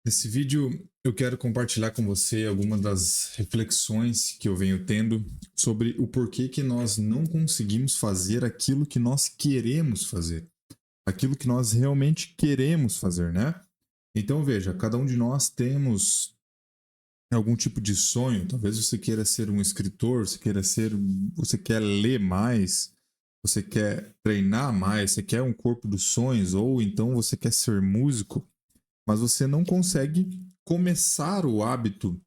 Nesse vídeo, eu quero compartilhar com você algumas das reflexões que eu venho tendo sobre o porquê que nós não conseguimos fazer aquilo que nós queremos fazer, aquilo que nós realmente queremos fazer, né? Então, veja, cada um de nós temos algum tipo de sonho. Talvez você queira ser um escritor, você quer ler mais, você quer treinar mais, você quer um corpo dos sonhos, ou então você quer ser músico, mas você não consegue começar o hábito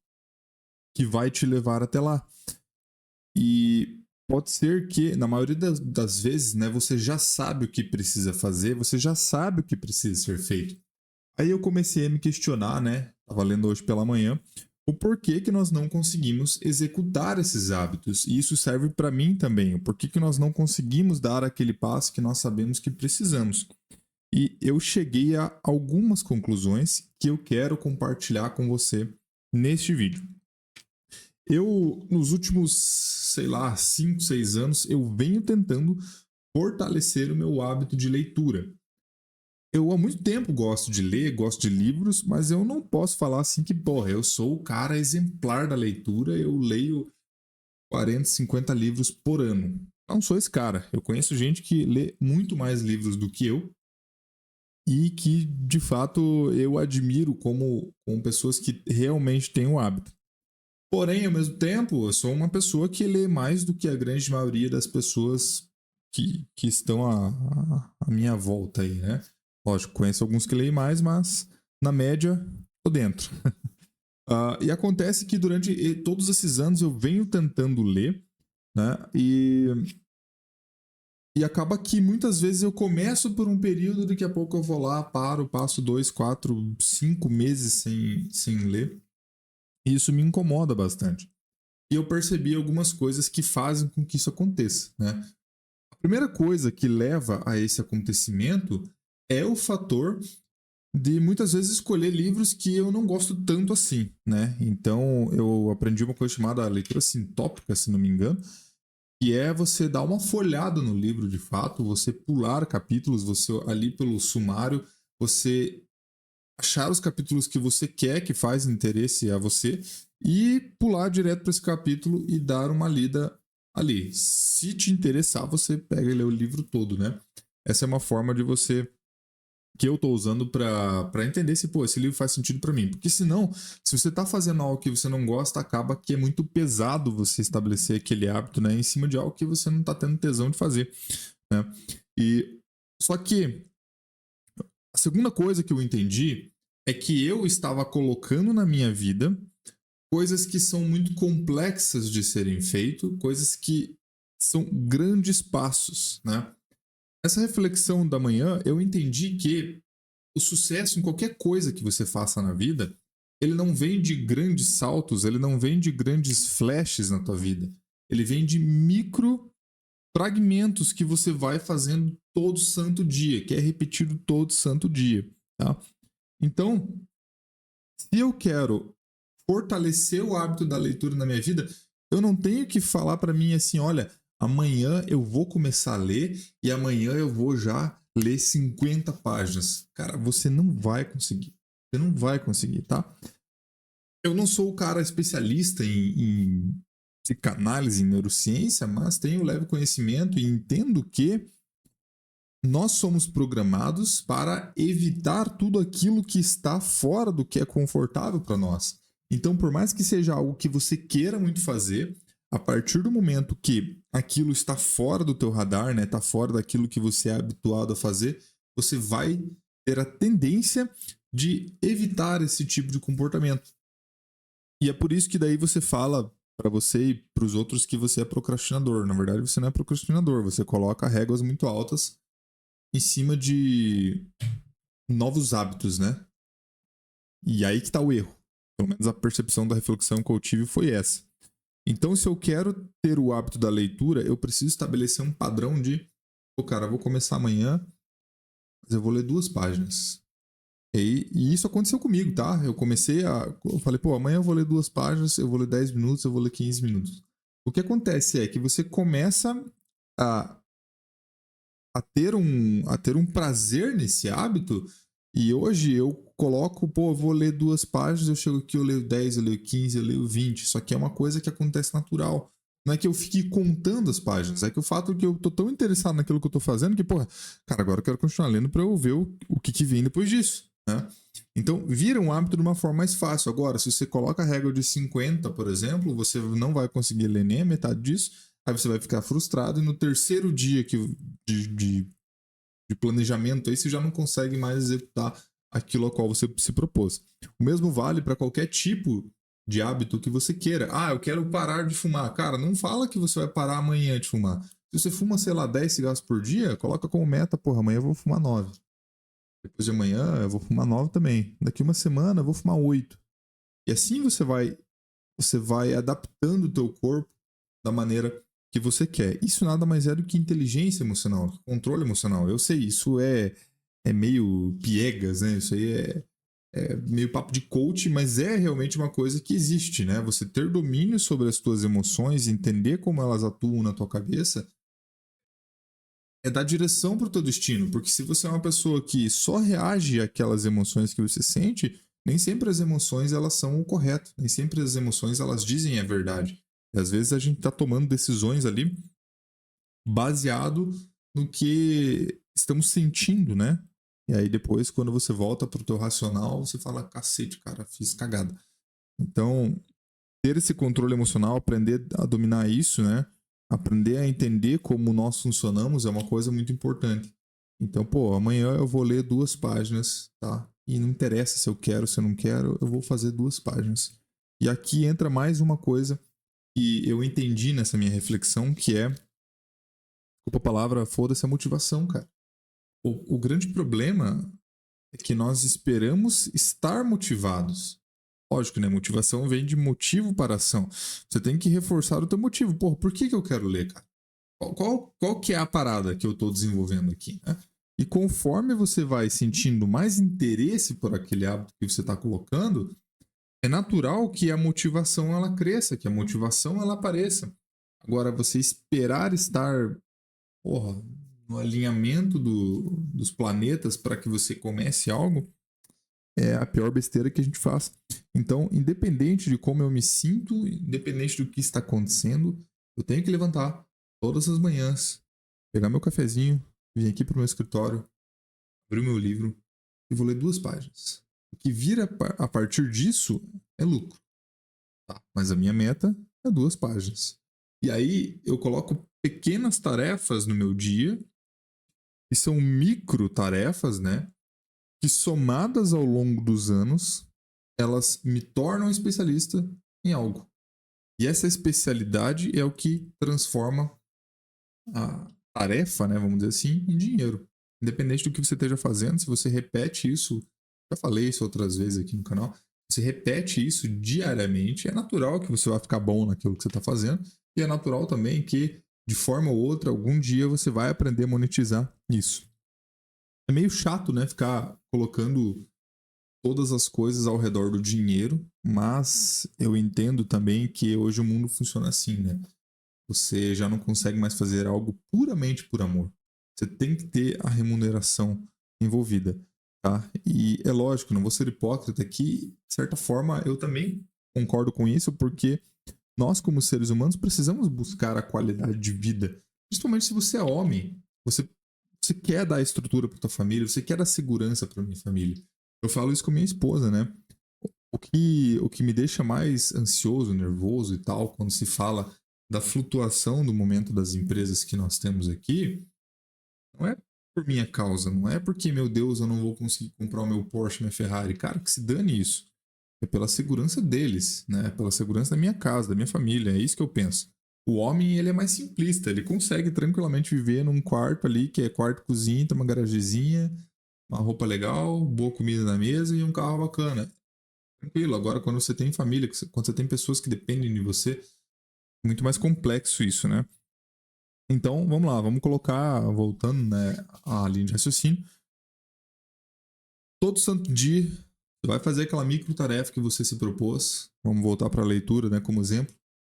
que vai te levar até lá. E pode ser que, na maioria das vezes, né, você já sabe o que precisa fazer, você já sabe o que precisa ser feito. Aí eu comecei a me questionar, né? Estava lendo hoje pela manhã, o porquê que nós não conseguimos executar esses hábitos. E isso serve para mim também. O porquê que nós não conseguimos dar aquele passo que nós sabemos que precisamos. E eu cheguei a algumas conclusões que eu quero compartilhar com você neste vídeo. Eu, nos últimos, sei lá, 5, 6 anos, eu venho tentando fortalecer o meu hábito de leitura. Eu há muito tempo gosto de ler, gosto de livros, mas eu não posso falar assim que, porra, eu sou o cara exemplar da leitura, eu leio 40, 50 livros por ano. Não sou esse cara. Eu conheço gente que lê muito mais livros do que eu, e que de fato eu admiro como pessoas que realmente têm o hábito. Porém, ao mesmo tempo, eu sou uma pessoa que lê mais do que a grande maioria das pessoas que estão à minha volta aí, né? Lógico, conheço alguns que leem mais, mas na média, tô dentro. E acontece que durante todos esses anos eu venho tentando ler, né? E acaba que muitas vezes eu começo por um período, daqui a pouco eu vou lá, paro, passo 2, 4, 5 meses sem ler. E isso me incomoda bastante. E eu percebi algumas coisas que fazem com que isso aconteça, né? A primeira coisa que leva a esse acontecimento é o fator de muitas vezes escolher livros que eu não gosto tanto assim, né? Então eu aprendi uma coisa chamada leitura sintópica, se não me engano, que é você dar uma folhada no livro de fato, você pular capítulos, você ali pelo sumário, você achar os capítulos que você quer, que faz interesse a você, e pular direto para esse capítulo e dar uma lida ali. Se te interessar, você pega e lê o livro todo, né? Essa é uma forma de você que eu estou usando para entender se, pô, esse livro faz sentido para mim. Porque senão, se você está fazendo algo que você não gosta, acaba que é muito pesado você estabelecer aquele hábito, né, em cima de algo que você não está tendo tesão de fazer, né? E só que a segunda coisa que eu entendi é que eu estava colocando na minha vida coisas que são muito complexas de serem feitas, coisas que são grandes passos, né? Essa reflexão da manhã, eu entendi que o sucesso em qualquer coisa que você faça na vida, ele não vem de grandes saltos, ele não vem de grandes flashes na tua vida. Ele vem de micro fragmentos que você vai fazendo todo santo dia, que é repetido todo santo dia, tá? Então, se eu quero fortalecer o hábito da leitura na minha vida, eu não tenho que falar para mim assim, olha, amanhã eu vou começar a ler e amanhã eu vou já ler 50 páginas. Cara, você não vai conseguir. Você não vai conseguir, tá? Eu não sou o cara especialista em psicanálise, em neurociência, mas tenho leve conhecimento e entendo que nós somos programados para evitar tudo aquilo que está fora do que é confortável para nós. Então, por mais que seja algo que você queira muito fazer, a partir do momento que aquilo está fora do teu radar, né, está fora daquilo que você é habituado a fazer, você vai ter a tendência de evitar esse tipo de comportamento. E é por isso que daí você fala para você e para os outros que você é procrastinador. Na verdade, você não é procrastinador, você coloca réguas muito altas em cima de novos hábitos, né? E aí que tá o erro. Pelo menos a percepção da reflexão que eu tive foi essa. Então, se eu quero ter o hábito da leitura, eu preciso estabelecer um padrão de, pô, cara, eu vou começar amanhã, mas eu vou ler 2 páginas. E isso aconteceu comigo, tá? Eu falei, pô, amanhã eu vou ler 2 páginas, eu vou ler 10 minutos, eu vou ler 15 minutos. O que acontece é que você começa a a ter um prazer nesse hábito. E hoje eu coloco, pô, eu vou ler 2 páginas, eu chego aqui, eu leio 10, eu leio 15, eu leio 20. Só que é uma coisa que acontece natural. Não é que eu fique contando as páginas, é que o fato é que eu tô tão interessado naquilo que eu tô fazendo que, porra, cara, agora eu quero continuar lendo pra eu ver o que vem depois disso, né? Então, vira um hábito de uma forma mais fácil. Agora, se você coloca a regra de 50, por exemplo, você não vai conseguir ler nem a metade disso, aí você vai ficar frustrado e no terceiro dia de planejamento aí você já não consegue mais executar aquilo a qual você se propôs. O mesmo vale para qualquer tipo de hábito que você queira. Ah, eu quero parar de fumar. Cara, não fala que você vai parar amanhã de fumar. Se você fuma, sei lá, 10 cigarros por dia, coloca como meta, porra, amanhã eu vou fumar 9. Depois de amanhã eu vou fumar 9 também. Daqui uma semana eu vou fumar 8. E assim você vai adaptando o teu corpo da maneira que você quer. Isso nada mais é do que inteligência emocional, controle emocional. Eu sei, isso é meio piegas, né? Isso aí é meio papo de coach, mas é realmente uma coisa que existe, né? Você ter domínio sobre as tuas emoções, entender como elas atuam na tua cabeça, é dar direção para o teu destino. Porque se você é uma pessoa que só reage àquelas emoções que você sente, nem sempre as emoções elas são o correto, nem sempre as emoções elas dizem a verdade. E às vezes a gente está tomando decisões ali baseado no que estamos sentindo, né? E aí depois, quando você volta pro teu racional, você fala, cacete, cara, fiz cagada. Então, ter esse controle emocional, aprender a dominar isso, né? Aprender a entender como nós funcionamos é uma coisa muito importante. Então, pô, amanhã eu vou ler 2 páginas, tá? E não interessa se eu quero, se eu não quero, eu vou fazer 2 páginas. E aqui entra mais uma coisa que eu entendi nessa minha reflexão, que é, desculpa a palavra, foda-se a motivação, cara. O grande problema é que nós esperamos estar motivados. Lógico, né? Motivação vem de motivo para ação. Você tem que reforçar o teu motivo. Porra, por que eu quero ler, cara? Qual que é a parada que eu estou desenvolvendo aqui, né? E conforme você vai sentindo mais interesse por aquele hábito que você está colocando, é natural que a motivação ela cresça, que a motivação ela apareça. Agora, você esperar estar, porra, no alinhamento dos planetas para que você comece algo, é a pior besteira que a gente faz. Então, independente de como eu me sinto, independente do que está acontecendo, eu tenho que levantar todas as manhãs, pegar meu cafezinho, vir aqui para o meu escritório, abrir o meu livro e vou ler 2 páginas. O que vira a partir disso é lucro. Tá? Mas a minha meta é 2 páginas. E aí eu coloco pequenas tarefas no meu dia, que são micro tarefas, né? Que somadas ao longo dos anos, elas me tornam especialista em algo. E essa especialidade é o que transforma a tarefa, né, vamos dizer assim, em dinheiro. Independente do que você esteja fazendo, se você repete isso, já falei isso outras vezes aqui no canal, você repete isso diariamente, é natural que você vai ficar bom naquilo que você está fazendo, e é natural também que, de forma ou outra, algum dia você vai aprender a monetizar isso. É meio chato, né, ficar colocando todas as coisas ao redor do dinheiro, mas eu entendo também que hoje o mundo funciona assim, né? Você já não consegue mais fazer algo puramente por amor. Você tem que ter a remuneração envolvida, tá? E é lógico, não vou ser hipócrita aqui, de certa forma eu também concordo com isso, porque nós como seres humanos precisamos buscar a qualidade de vida. Principalmente se você é homem, você quer dar estrutura para tua família, você quer dar segurança para minha família. Eu falo isso com minha esposa, né? O que me deixa mais ansioso, nervoso e tal, quando se fala da flutuação do momento das empresas que nós temos aqui, não é por minha causa, não é porque, meu Deus, eu não vou conseguir comprar o meu Porsche, minha Ferrari. Cara, que se dane isso. É pela segurança deles, né? Pela segurança da minha casa, da minha família. É isso que eu penso. O homem, ele é mais simplista. Ele consegue tranquilamente viver num quarto ali, que é quarto, cozinha, tem uma garagezinha, uma roupa legal, boa comida na mesa e um carro bacana. Tranquilo. Agora, quando você tem família, quando você tem pessoas que dependem de você, é muito mais complexo isso, né? Então, vamos lá, vamos colocar, voltando, né, à linha de raciocínio. Todo santo dia, você vai fazer aquela micro tarefa que você se propôs. Vamos voltar para a leitura, né, como exemplo.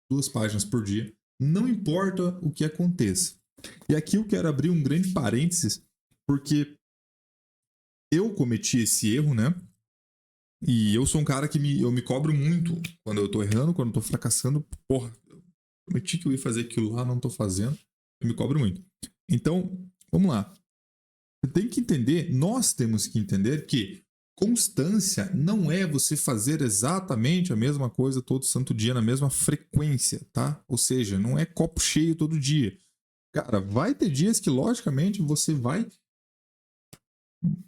2 páginas por dia. Não importa o que aconteça. E aqui eu quero abrir um grande parênteses, porque eu cometi esse erro, né? E eu sou um cara que eu me cobro muito quando eu tô errando, quando eu tô fracassando. Porra, eu prometi que eu ia fazer aquilo lá, não tô fazendo. Eu me cobro muito. Então, vamos lá. Você tem que entender, nós temos que entender que constância não é você fazer exatamente a mesma coisa todo santo dia na mesma frequência, tá? Ou seja, não é copo cheio todo dia. Cara, vai ter dias que, logicamente, você vai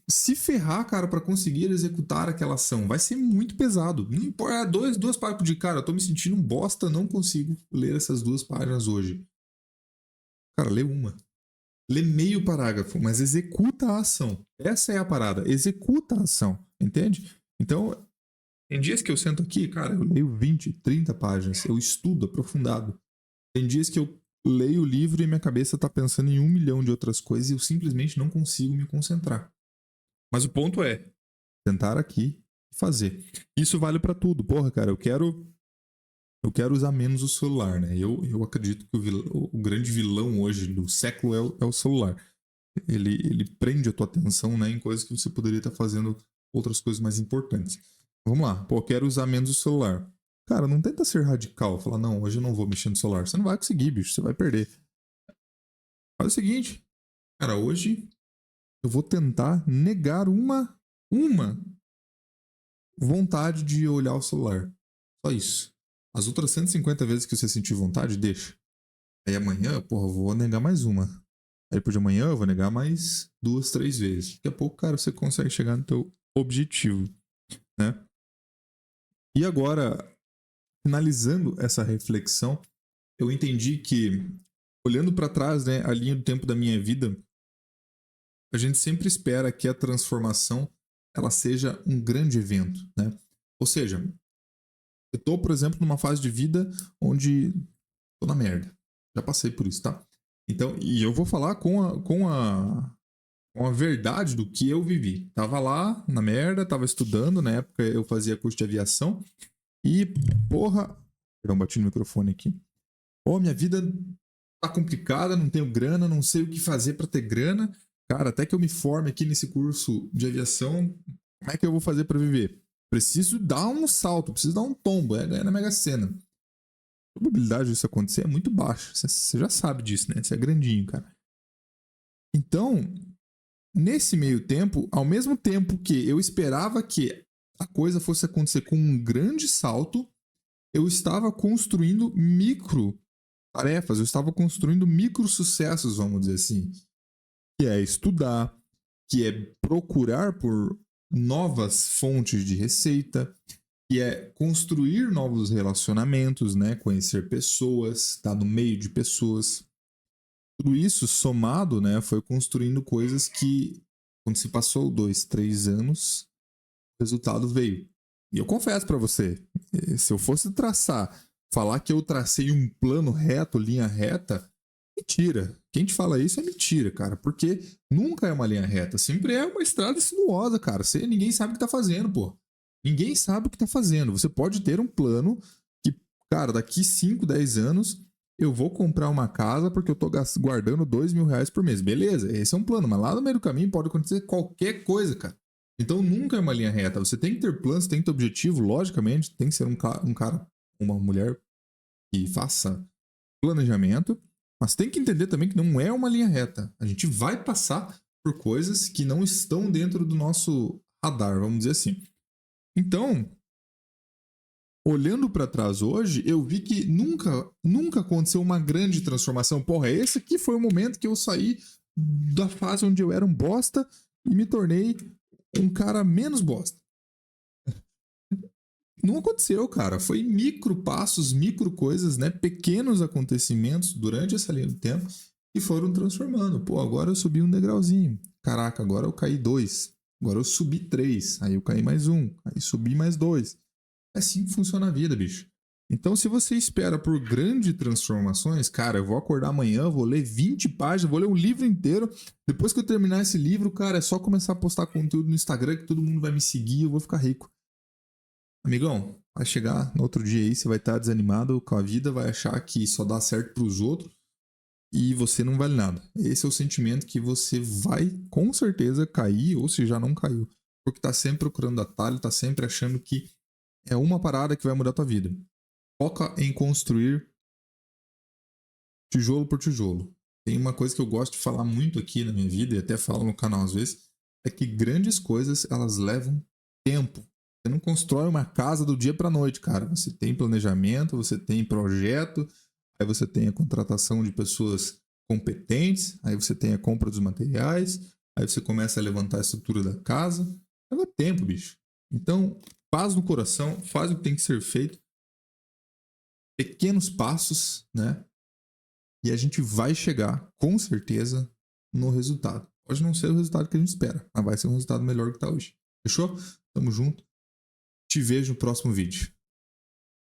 se ferrar, cara, para conseguir executar aquela ação. Vai ser muito pesado. Não importa, duas páginas de cara, eu tô me sentindo um bosta, não consigo ler essas 2 páginas hoje. Cara, lê uma. Lê meio parágrafo, mas executa a ação. Essa é a parada. Executa a ação, entende? Então, tem dias que eu sento aqui, cara, eu leio 20, 30 páginas, eu estudo aprofundado. Tem dias que eu leio o livro e minha cabeça tá pensando em 1 milhão de outras coisas e eu simplesmente não consigo me concentrar. Mas o ponto é sentar aqui e fazer. Isso vale para tudo. Porra, cara, eu quero usar menos o celular, né? Eu acredito que o grande vilão hoje do século é o celular. Ele prende a tua atenção, né, em coisas que você poderia estar fazendo outras coisas mais importantes. Vamos lá, pô, quero usar menos o celular. Cara, não tenta ser radical, falar, não, hoje eu não vou mexer no celular. Você não vai conseguir, bicho, você vai perder. Faz o seguinte, cara, hoje eu vou tentar negar uma vontade de olhar o celular. Só isso. As outras 150 vezes que você sentir vontade, deixa. Aí amanhã, porra, eu vou negar mais uma. Aí depois de amanhã eu vou negar mais 2, 3 vezes. Daqui a pouco, cara, você consegue chegar no teu objetivo, né? E agora, finalizando essa reflexão, eu entendi que, olhando para trás, né, a linha do tempo da minha vida, a gente sempre espera que a transformação ela seja um grande evento, né? Ou seja, eu tô, por exemplo, numa fase de vida onde tô na merda. Já passei por isso, tá? Então, e eu vou falar com a verdade do que eu vivi. Tava lá na merda, tava estudando, na época eu fazia curso de aviação e, porra, perdão, bati no microfone aqui. Pô, minha vida tá complicada, não tenho grana, não sei o que fazer para ter grana. Cara, até que eu me forme aqui nesse curso de aviação, como é que eu vou fazer para viver? Preciso dar um salto, preciso dar um tombo, é ganhar na Mega Sena. A probabilidade disso acontecer é muito baixa. Você já sabe disso, né? Você é grandinho, cara. Então, nesse meio tempo, ao mesmo tempo que eu esperava que a coisa fosse acontecer com um grande salto, eu estava construindo micro tarefas, eu estava construindo micro sucessos, vamos dizer assim, que é estudar, que é procurar por novas fontes de receita, que é construir novos relacionamentos, né, conhecer pessoas, estar no meio de pessoas. Tudo isso somado, né, foi construindo coisas que, quando se passou 2, 3 anos, o resultado veio. E eu confesso para você, se eu fosse traçar, falar que eu tracei um plano reto, linha reta, mentira. Quem te fala isso é mentira, cara, porque nunca é uma linha reta, sempre é uma estrada sinuosa, cara. Ninguém sabe o que tá fazendo, pô. Ninguém sabe o que tá fazendo. Você pode ter um plano que, cara, daqui 5, 10 anos eu vou comprar uma casa porque eu tô guardando R$ 2.000 por mês. Beleza, esse é um plano, mas lá no meio do caminho pode acontecer qualquer coisa, cara. Então nunca é uma linha reta. Você tem que ter planos, tem que ter objetivo, logicamente, tem que ser um cara, uma mulher que faça planejamento, mas tem que entender também que não é uma linha reta. A gente vai passar por coisas que não estão dentro do nosso radar, vamos dizer assim. Então, olhando para trás hoje, eu vi que nunca aconteceu uma grande transformação. Porra, esse aqui foi o momento que eu saí da fase onde eu era um bosta e me tornei um cara menos bosta. Não aconteceu, cara. Foi micro passos, micro coisas, né? Pequenos acontecimentos durante essa linha do tempo que foram transformando. Pô, agora eu subi um degrauzinho. Caraca, agora eu caí 2. Agora eu subi 3. Aí eu caí mais 1. Aí subi mais 2. É assim que funciona a vida, bicho. Então, se você espera por grandes transformações, cara, eu vou acordar amanhã, vou ler 20 páginas, vou ler um livro inteiro. Depois que eu terminar esse livro, cara, é só começar a postar conteúdo no Instagram que todo mundo vai me seguir e eu vou ficar rico. Amigão, vai chegar no outro dia aí, você vai estar desanimado com a vida, vai achar que só dá certo pros outros e você não vale nada. Esse é o sentimento que você vai, com certeza, cair, ou se já não caiu. porque tá sempre procurando atalho, tá sempre achando que é uma parada que vai mudar a tua vida. Foca em construir tijolo por tijolo. Tem uma coisa que eu gosto de falar muito aqui na minha vida, e até falo no canal às vezes, é que grandes coisas, elas levam tempo. Você não constrói uma casa do dia pra noite, cara. Você tem planejamento, você tem projeto, aí você tem a contratação de pessoas competentes, aí você tem a compra dos materiais, aí você começa a levantar a estrutura da casa. Leva tempo, bicho. Então, paz no coração, faz o que tem que ser feito, pequenos passos, né? E a gente vai chegar, com certeza, no resultado. Pode não ser o resultado que a gente espera, mas vai ser um resultado melhor que tá hoje. Fechou? Tamo junto. Te vejo no próximo vídeo.